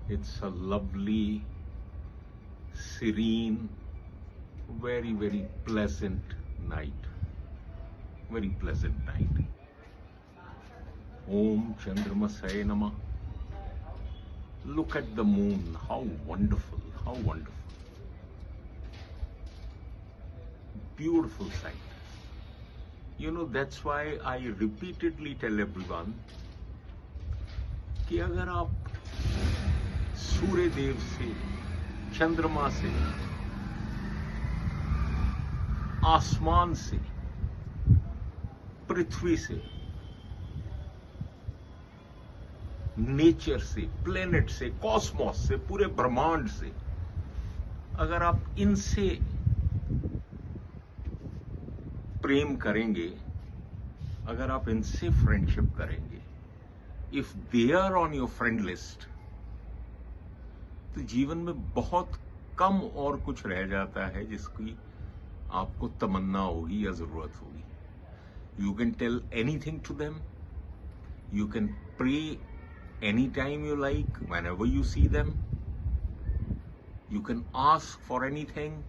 It's a lovely, serene, very, very pleasant night. Very pleasant night. Om Chandramasaya Namah. Look at the moon. How wonderful. How wonderful. Beautiful sight. You know, that's why I repeatedly tell everyone कि अगर आप सूर्य देव से, चंद्रमा से, आसमान से, पृथ्वी से, nature से, प्लेनेट से, कॉस्मोस से, पूरे ब्रह्मांड से, अगर आप इनसे प्रेम करेंगे, अगर आप इनसे फ्रेंडशिप करेंगे, if they are on your friend list, तो जीवन में बहुत कम और कुछ रह जाता है जिसकी आपको तमन्ना होगी या जरूरत होगी. You can tell anything to them, you can pray any time you like, whenever you see them, you can ask for anything,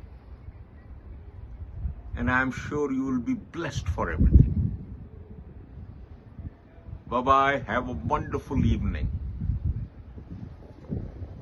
and I am sure you will be blessed for everything. Bye bye. Have a wonderful evening.